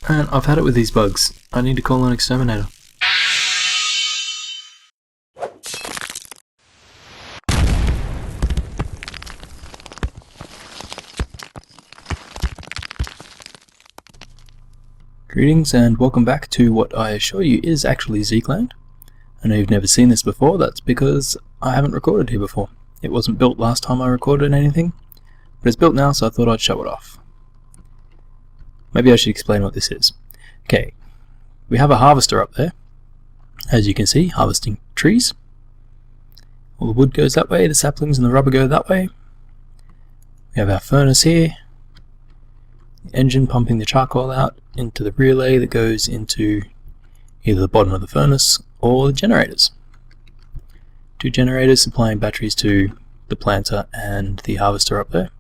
And I've had it with these bugs. I need to call an exterminator. Greetings and welcome back to what I assure you is actually XekeLand. I know you've never seen this before, that's because I haven't recorded here before. It wasn't built last time I recorded anything, but it's built now, so I thought I'd show it off. Maybe I should explain what this is. Okay, we have a harvester up there, as you can see, harvesting trees. All the wood goes that way, the saplings and the rubber go that way. We have our furnace here, the engine pumping the charcoal out into the relay that goes into either the bottom of the furnace or the generators. Two generators supplying batteries to the planter and the harvester up there.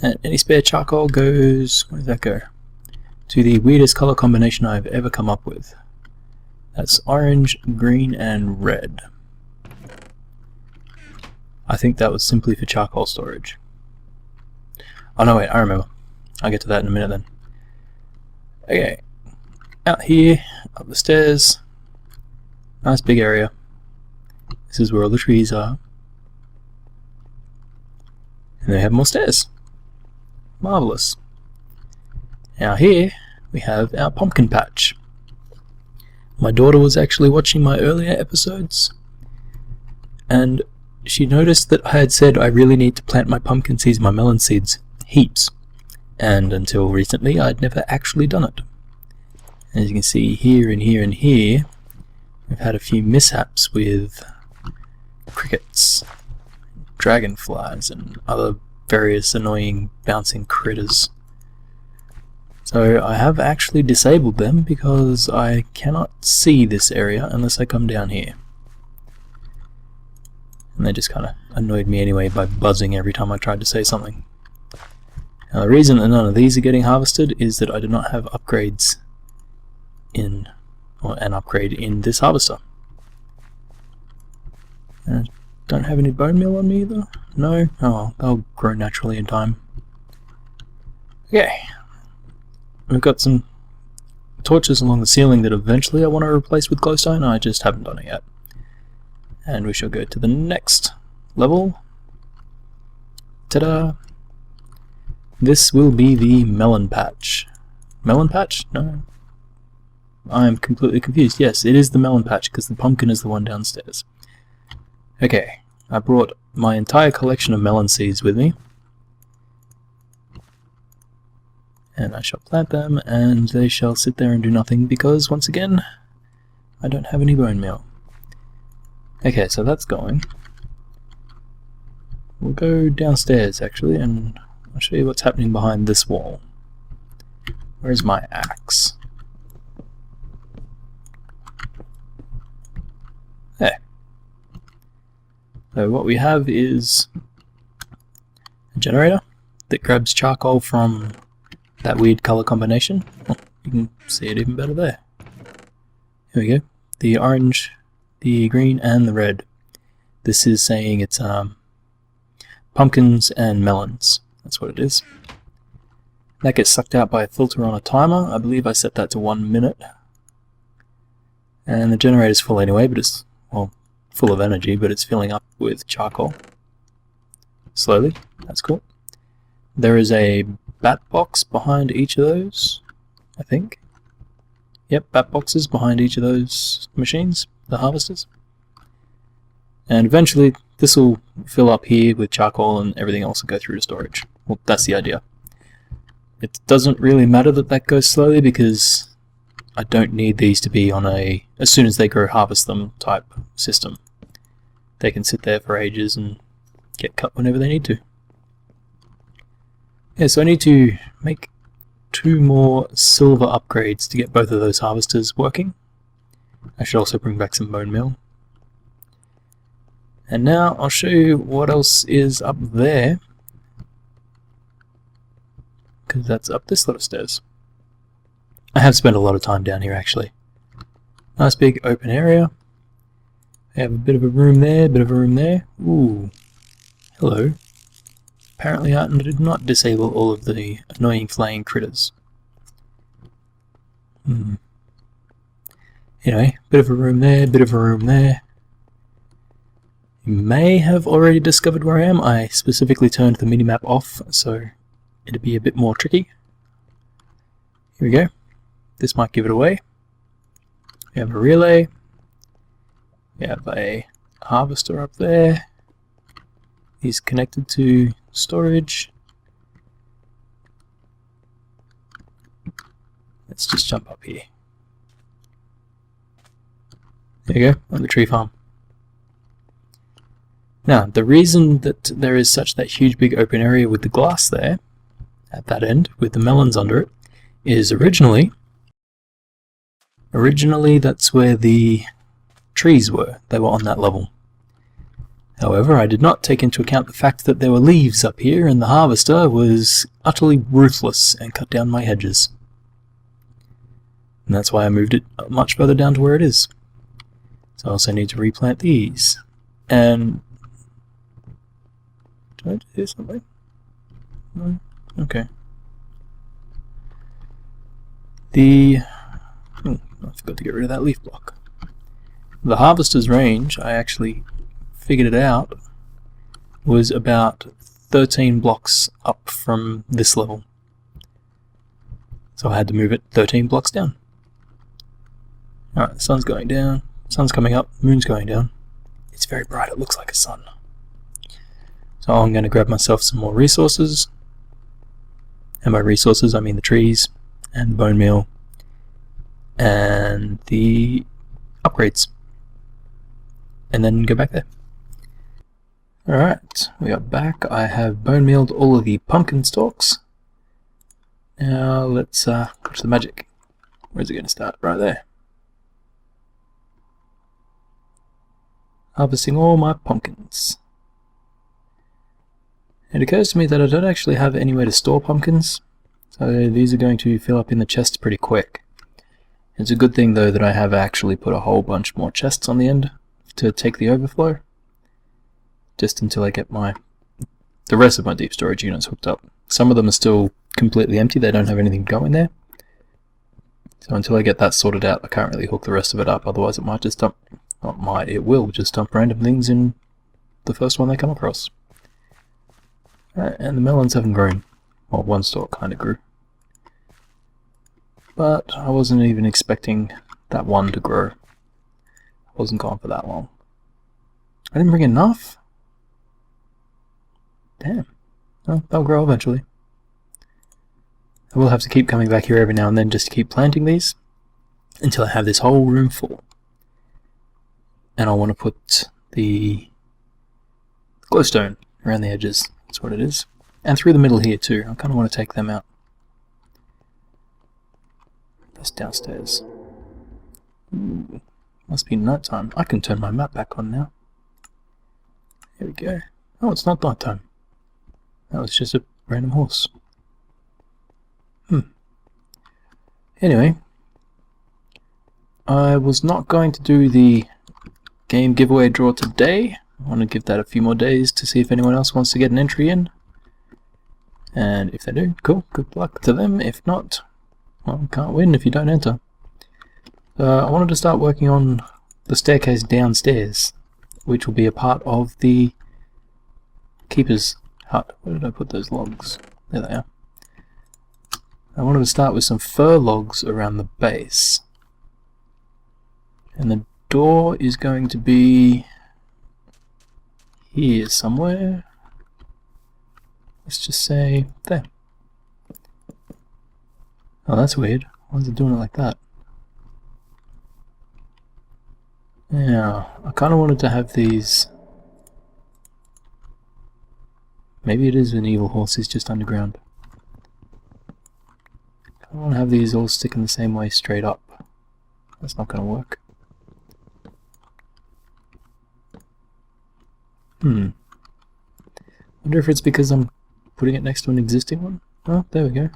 And any spare charcoal goes, where does that go? To the weirdest color combination I've ever come up with. That's orange, green and red. I think that was simply for charcoal storage. Oh no, wait, I remember. I'll get to that in a minute then. Okay, out here, up the stairs, nice big area. This is where all the trees are. And they have more stairs. Marvellous. Now here, we have our pumpkin patch. My daughter was actually watching my earlier episodes, and she noticed that I had said I really need to plant my pumpkin seeds, my melon seeds, heaps. And until recently I'd never actually done it. As you can see here and here and here, we've had a few mishaps with crickets, dragonflies and other various annoying bouncing critters. So I have actually disabled them because I cannot see this area unless I come down here. And they just kind of annoyed me anyway by buzzing every time I tried to say something. Now the reason that none of these are getting harvested is that I do not have upgrades in, or an upgrade in this harvester. And I don't have any bone meal on me either? No? Oh, they'll grow naturally in time. Okay. We've got some torches along the ceiling that eventually I want to replace with glowstone, I just haven't done it yet. And we shall go to the next level. Ta-da! This will be the melon patch. Melon patch? No. I am completely confused. Yes, it is the melon patch because the pumpkin is the one downstairs. Okay, I brought my entire collection of melon seeds with me. And I shall plant them and they shall sit there and do nothing because, once again, I don't have any bone meal. Okay, so that's going. We'll go downstairs actually and I'll show you what's happening behind this wall. Where's my axe? There. So what we have is a generator that grabs charcoal from that weird color combination. Oh, you can see it even better there. Here we go. The orange, the green and the red. This is saying it's pumpkins and melons. That's what it is. That gets sucked out by a filter on a timer. I believe I set that to 1 minute. And the generator's full anyway, but it's, well, full of energy, but it's filling up with charcoal. Slowly. That's cool. There is a bat box behind each of those, I think. Yep, bat boxes behind each of those machines, the harvesters. And eventually this will fill up here with charcoal and everything else will go through to storage. Well, that's the idea. It doesn't really matter that that goes slowly because I don't need these to be on a as soon as they grow harvest them type system. They can sit there for ages and get cut whenever they need to. Yeah, so I need to make 2 more silver upgrades to get both of those harvesters working. I should also bring back some bone meal. And now I'll show you what else is up there, because that's up this lot of stairs. I have spent a lot of time down here actually. Nice big open area. I have a bit of a room there, bit of a room there. Ooh, hello. Apparently I did not disable all of the annoying flying critters. Anyway, bit of a room there, bit of a room there. You may have already discovered where I am. I specifically turned the minimap off, so it'd be a bit more tricky. Here we go. This might give it away. We have a relay. We have a harvester up there. He's connected to storage. Let's just jump up here. There you go, on the tree farm. Now, the reason that there is such that huge big open area with the glass there, at that end, with the melons under it, is originally that's where the trees were. They were on that level. However, I did not take into account the fact that there were leaves up here, and the harvester was utterly ruthless and cut down my hedges. And that's why I moved it much further down to where it is. So I also need to replant these. And did I do something? No? Okay. I forgot to get rid of that leaf block. The harvester's range, I actually figured it out, was about 13 blocks up from this level. So I had to move it 13 blocks down. Alright, the sun's going down, sun's coming up, moon's going down. It's very bright, it looks like a sun. So I'm going to grab myself some more resources. And by resources I mean the trees, and the bone meal, and the upgrades. And then go back there. Alright, we are back. I have bone mealed all of the pumpkin stalks. Now let's watch the magic. Where's it going to start? Right there. Harvesting all my pumpkins. It occurs to me that I don't actually have anywhere to store pumpkins, so these are going to fill up in the chests pretty quick. It's a good thing though that I have actually put a whole bunch more chests on the end to take the overflow, just until I get the rest of my deep storage units hooked up. Some of them are still completely empty, they don't have anything going there. So until I get that sorted out, I can't really hook the rest of it up, otherwise it might just dump, it will just dump random things in the first one they come across. And the melons haven't grown. Well, one stalk kind of grew. But I wasn't even expecting that one to grow. I wasn't gone for that long. I didn't bring enough? Damn. Well, they'll grow eventually. I will have to keep coming back here every now and then just to keep planting these until I have this whole room full. And I want to put the glowstone around the edges. That's what it is. And through the middle here too. I kind of want to take them out. That's downstairs. Ooh, must be night time. I can turn my map back on now. Here we go. Oh, it's not night time. That was just a random horse. Anyway, I was not going to do the game giveaway draw today. I want to give that a few more days to see if anyone else wants to get an entry in. And if they do, cool, good luck to them. If not, well, you can't win if you don't enter. I wanted to start working on the staircase downstairs, which will be a part of the keeper's hut. Where did I put those logs? There they are. I wanted to start with some fir logs around the base. And the door is going to be here somewhere. Let's just say there. Oh, that's weird. Why is it doing it like that? Yeah, I kind of wanted to have these. Maybe it is an evil horse, he's just underground. I want to have these all stick in the same way straight up. That's not going to work. Wonder if it's because I'm putting it next to an existing one. Oh, there we go.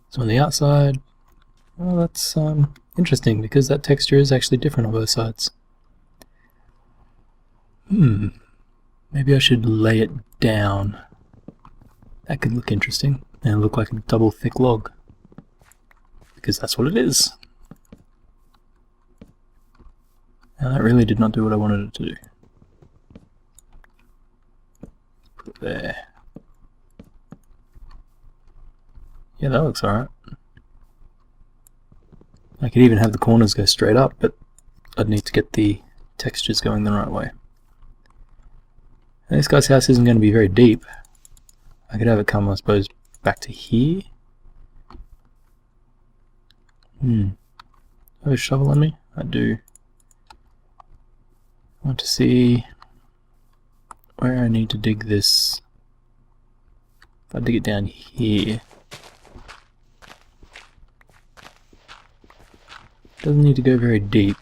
So on the outside, well, that's interesting because that texture is actually different on both sides. Maybe I should lay it down. That could look interesting. And it look like a double thick log. Because that's what it is. Now that really did not do what I wanted it to do. Put it there. Yeah, that looks alright. I could even have the corners go straight up, but I'd need to get the textures going the right way. And this guy's house isn't going to be very deep. I could have it come, I suppose, back to here. I have a shovel on me? I do. I want to see where I need to dig this. If I dig it down here. Doesn't need to go very deep.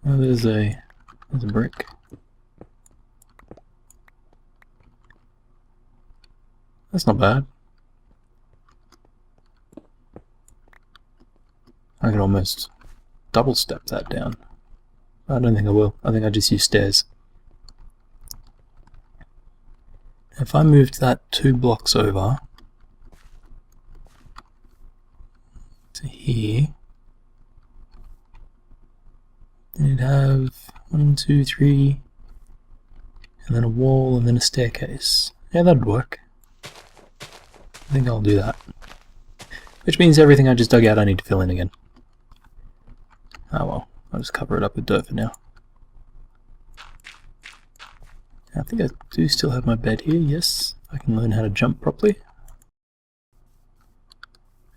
Oh, there's a brick. That's not bad. I could almost double step that down. I don't think I will. I think I just use stairs. If I moved that 2 blocks over to here, then it'd have 1, 2, 3, and then a wall, and then a staircase. Yeah, that'd work. I think I'll do that. Which means everything I just dug out I need to fill in again. Oh well, I'll just cover it up with dirt for now. I think I do still have my bed here, yes. I can learn how to jump properly.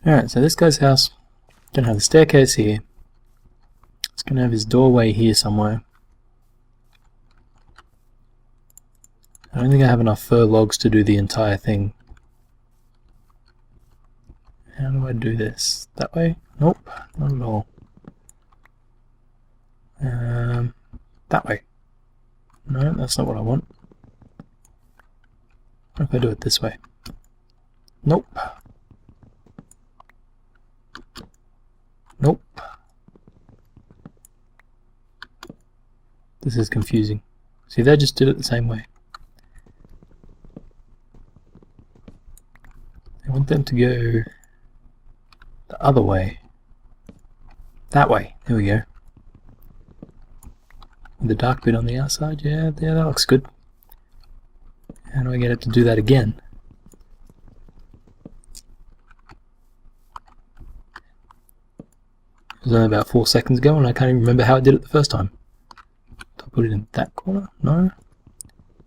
Alright, so this guy's house, gonna have the staircase here. It's gonna have his doorway here somewhere. I don't think I have enough fir logs to do the entire thing. How do I do this? That way? Nope, not at all. That way. No, that's not what I want. What if I do it this way? Nope. Nope. This is confusing. See, they just did it the same way. I want them to go the other way. That way. There we go. The dark bit on the outside, yeah, that looks good. How do I get it to do that again? It was only about 4 seconds ago and I can't even remember how it did it the first time. Did I put it in that corner? No?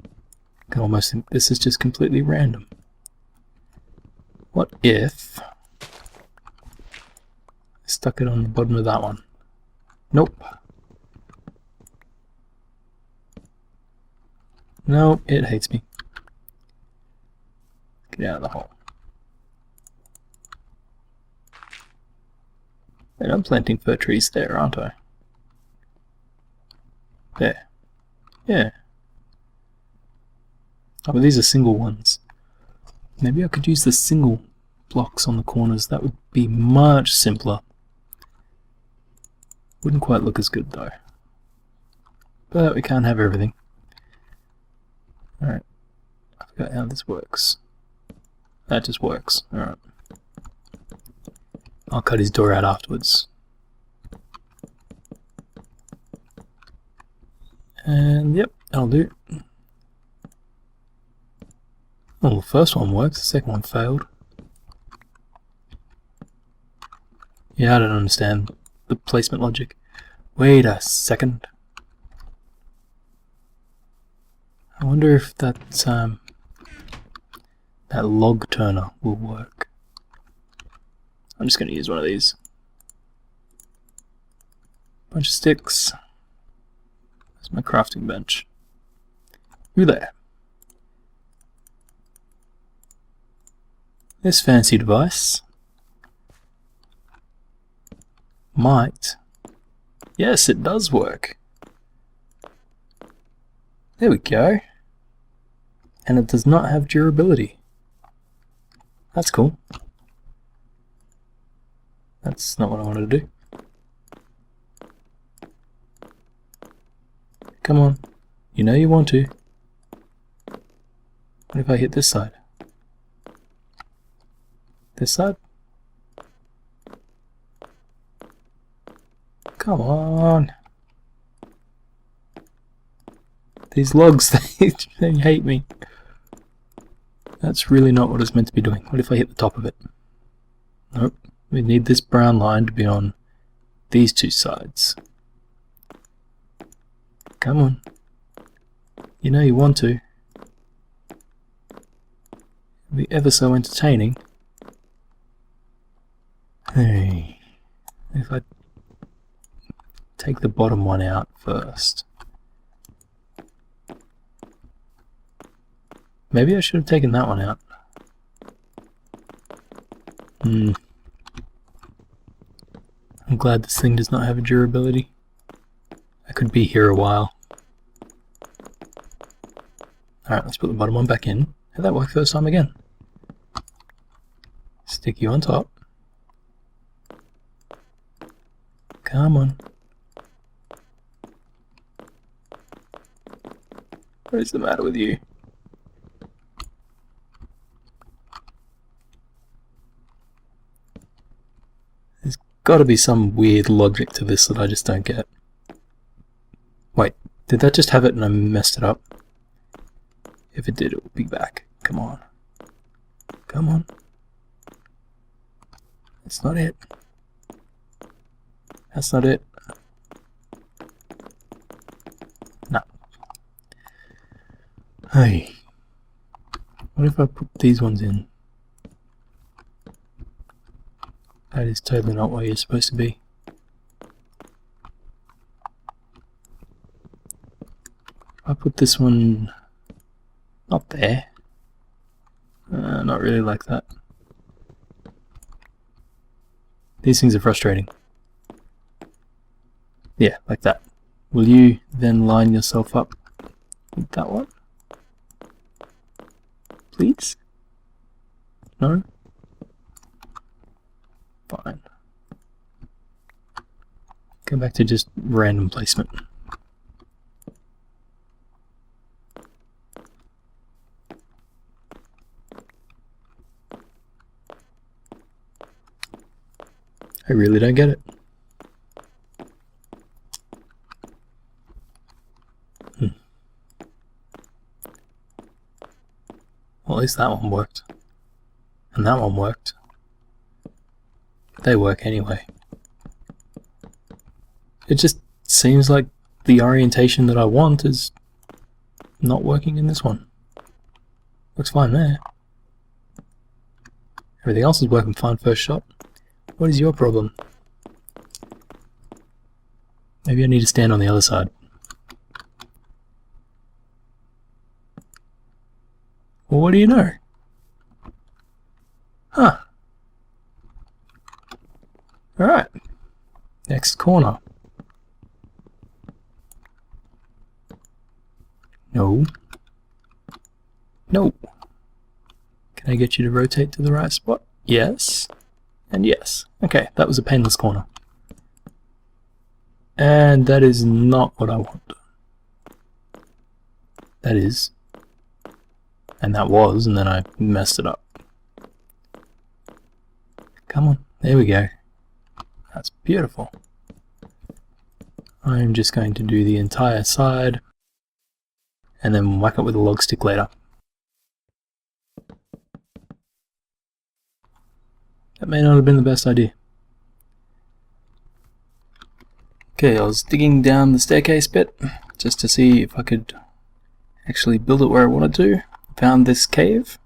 I can almost think this is just completely random. What if I stuck it on the bottom of that one? Nope. No, it hates me. Get out of the hole. And I'm planting fir trees there, aren't I? There. Yeah. Oh, but these are single ones. Maybe I could use the single blocks on the corners. That would be much simpler. Wouldn't quite look as good though. But we can't have everything. Alright, I forgot how this works. That just works, alright. I'll cut his door out afterwards. And yep, that'll do. Oh, the first one worked, the second one failed. Yeah, I don't understand the placement logic. Wait a second. I wonder if that log turner will work. I'm just going to use one of these. Bunch of sticks. There's my crafting bench. Ooh there. This fancy device might... Yes, it does work. There we go. And it does not have durability. That's cool. That's not what I wanted to do. Come on. You know you want to. What if I hit this side? This side? Come on! These logs, they hate me. That's really not what it's meant to be doing. What if I hit the top of it? Nope. We need this brown line to be on these two sides. Come on. You know you want to. It'll be ever so entertaining. Hey. If I take the bottom one out first. Maybe I should have taken that one out. I'm glad this thing does not have a durability. I could be here a while. Alright, let's put the bottom one back in. How'd that work first time again? Stick you on top. Come on. What is the matter with you? There's got to be some weird logic to this that I just don't get. Wait, did that just have it and I messed it up? If it did, it will be back. Come on. Come on. That's not it. That's not it. No. Hey. What if I put these ones in? That is totally not where you're supposed to be. I put this one not there. Not really like that. These things are frustrating. Yeah, like that. Will you then line yourself up with that one? Please? No? Fine. Go back to just random placement. I really don't get it. Well, at least that one worked. And that one worked. They work anyway. It just seems like the orientation that I want is not working in this one. Looks fine there. Everything else is working fine first shot. What is your problem? Maybe I need to stand on the other side. Well, what do you know? Huh. Alright. Next corner. No. No. Can I get you to rotate to the right spot? Yes. And yes. Okay, that was a painless corner. And that is not what I want. That is. And that was, and then I messed it up. Come on, there we go. That's beautiful. I'm just going to do the entire side, and then whack it with a log stick later. That may not have been the best idea. Okay, I was digging down the staircase bit, just to see if I could actually build it where I wanted to. Found this cave,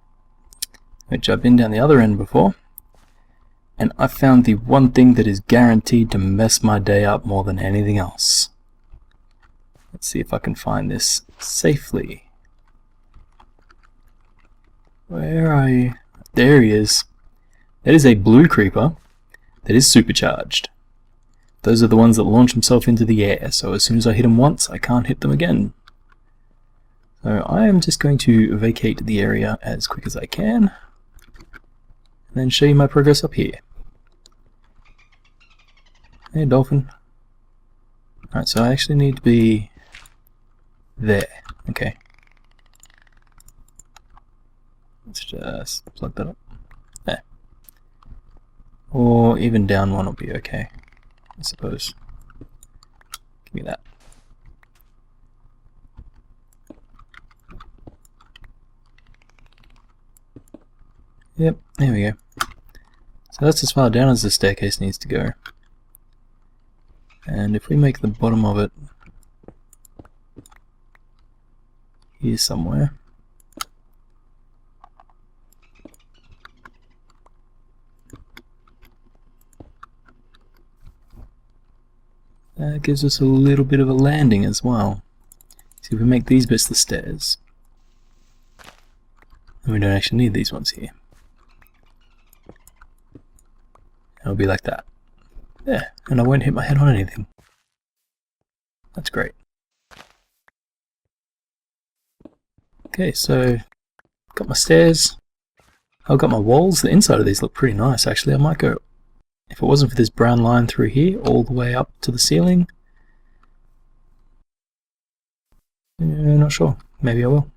which I've been down the other end before, and I found the one thing that is guaranteed to mess my day up more than anything else. Let's see if I can find this safely. Where are you? There he is. That is a blue creeper that is supercharged. Those are the ones that launch themselves into the air, so as soon as I hit them once, I can't hit them again. So I am just going to vacate the area as quick as I can, and then show you my progress up here. Hey, dolphin. Alright, so I actually need to be there. Okay. Let's just plug that up. There. Or even down one will be okay, I suppose. Give me that. Yep, there we go. So that's as far down as the staircase needs to go. And if we make the bottom of it here somewhere, that gives us a little bit of a landing as well. See, if we make these bits the stairs, then we don't actually need these ones here. It'll be like that. There, and I won't hit my head on anything. That's great. Okay, so got my stairs. I've got my walls. The inside of these look pretty nice actually. I might go, if it wasn't for this brown line through here, all the way up to the ceiling. Not sure. Maybe I will.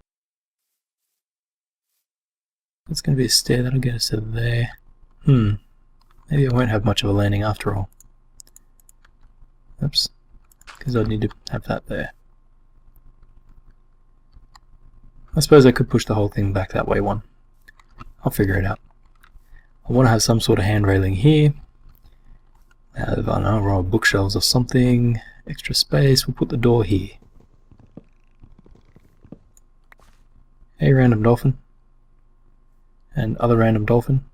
It's going to be a stair that'll get us to there. Maybe I won't have much of a landing after all. Oops. Because I'd need to have that there. I suppose I could push the whole thing back that way one. I'll figure it out. I want to have some sort of hand railing here. I don't know, row of bookshelves or something. Extra space. We'll put the door here. Hey, random dolphin. And other random dolphin.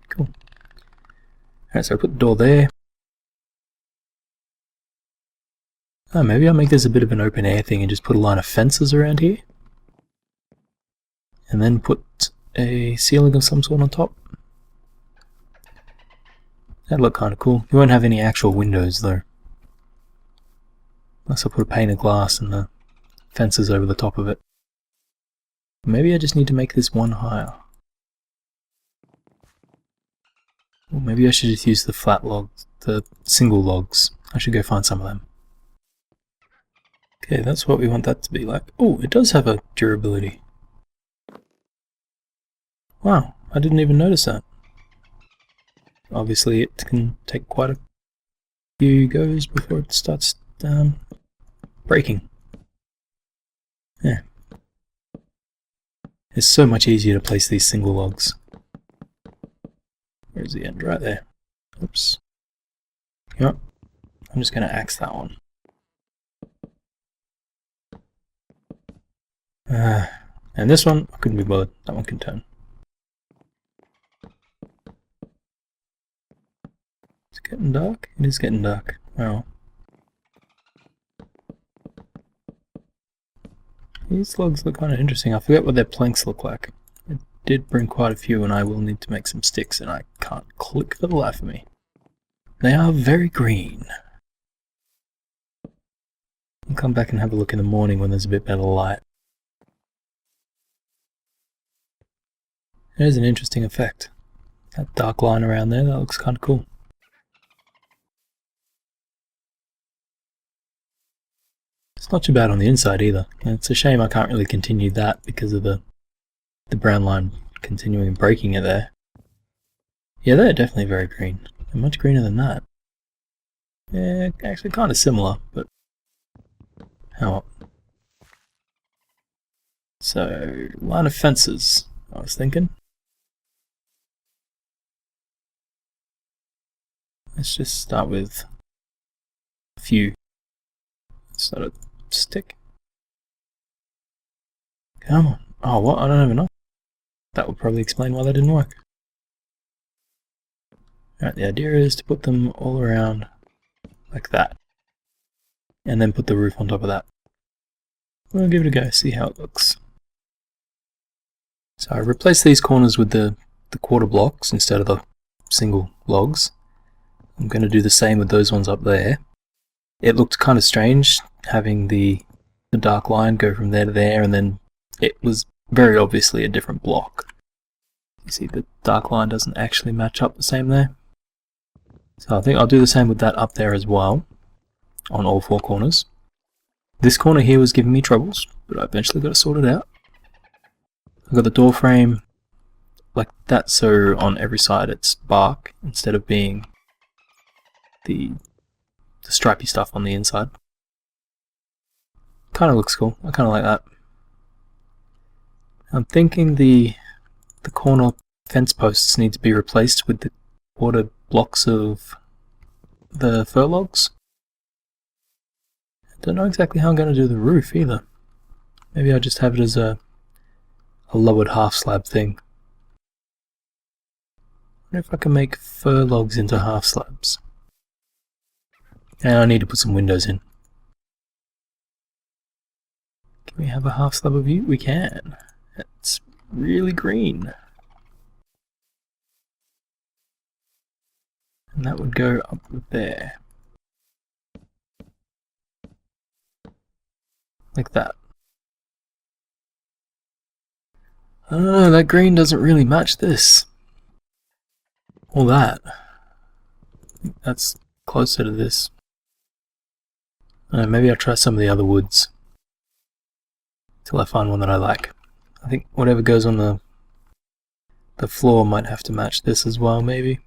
Cool. Alright, so I put the door there. Oh, maybe I'll make this a bit of an open air thing and just put a line of fences around here. And then put a ceiling of some sort on top. That'd look kind of cool. You won't have any actual windows though. Unless I put a pane of glass and the fences over the top of it. Maybe I just need to make this one higher. Or maybe I should just use the flat logs, the single logs. I should go find some of them. Okay, that's what we want that to be like. Oh, it does have a durability. Wow, I didn't even notice that. Obviously it can take quite a few goes before it starts breaking. Yeah. It's so much easier to place these single logs. Where's the end? Right there. Oops. Yep. I'm just going to axe that one. And this one, I couldn't be bothered. That one can turn. It's getting dark? It is getting dark. Wow. These logs look kind of interesting. I forget what their planks look like. I did bring quite a few and I will need to make some sticks and I can't click for the life of me. They are very green. I'll come back and have a look in the morning when there's a bit better light. There's an interesting effect. That dark line around there, that looks kind of cool. It's not too bad on the inside either. And it's a shame I can't really continue that because of the brown line continuing breaking it there. Yeah, they're definitely very green. They're much greener than that. Yeah, actually kind of similar, but how up? So, line of fences, I was thinking. Let's just start with a few. Start a stick. Come on. Oh, what? I don't have enough. That would probably explain why that didn't work. Alright, the idea is to put them all around like that. And then put the roof on top of that. We'll give it a go, see how it looks. So I replaced these corners with the quarter blocks instead of the single logs. I'm going to do the same with those ones up there. It looked kind of strange having the dark line go from there to there, and then it was very obviously a different block. You see the dark line doesn't actually match up the same there. So I think I'll do the same with that up there as well, on all 4 corners. This corner here was giving me troubles, but I eventually got it sorted out. I've got the door frame like that, so on every side it's bark instead of being the stripy stuff on the inside. Kind of looks cool. I kind of like that. I'm thinking the corner fence posts need to be replaced with the quarter blocks of the fir logs. I don't know exactly how I'm going to do the roof either. Maybe I'll just have it as a lowered half slab thing. I wonder if I can make fir logs into half slabs. And I need to put some windows in. Can we have a half slab of view? We can. It's really green. And that would go up there. Like that. Oh, that green doesn't really match this. Or that. I think that's closer to this. Maybe I'll try some of the other woods till I find one that I like. I think whatever goes on the floor might have to match this as well, maybe.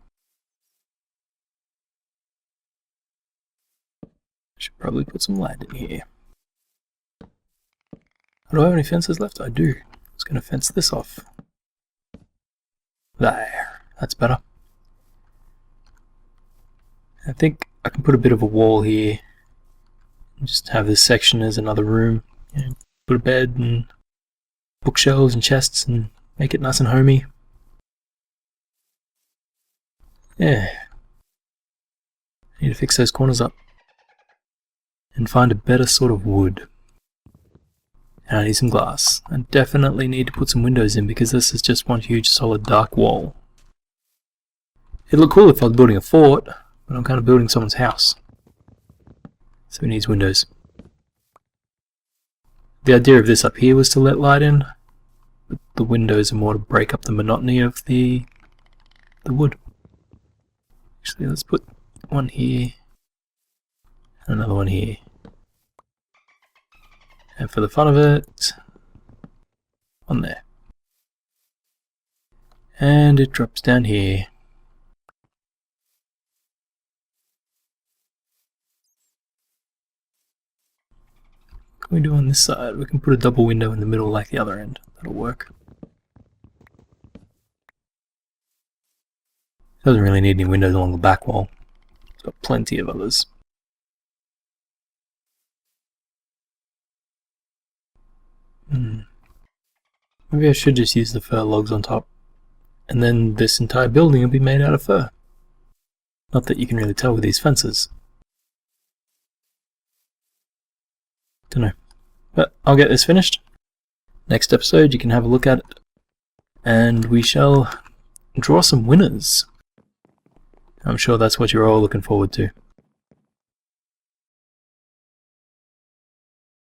Should probably put some light in here. Do I have any fences left? I do. I was going to fence this off. There. That's better. I think I can put a bit of a wall here. Just have this section as another room. Put a bed and bookshelves and chests and make it nice and homey. Yeah. I need to fix those corners up. And find a better sort of wood. And I need some glass. I definitely need to put some windows in because this is just one huge solid dark wall. It'd look cool if I was building a fort, but I'm kind of building someone's house. So it needs windows. The idea of this up here was to let light in, but the windows are more to break up the monotony of the wood. Actually, let's put one here, and another one here. And for the fun of it, one there. And it drops down here. What can we do on this side? We can put a double window in the middle like the other end. That'll work. Doesn't really need any windows along the back wall. It's got plenty of others. Maybe I should just use the fir logs on top, and then this entire building will be made out of fir. Not that you can really tell with these fences. Dunno. But I'll get this finished. Next episode you can have a look at it, and we shall draw some winners. I'm sure that's what you're all looking forward to.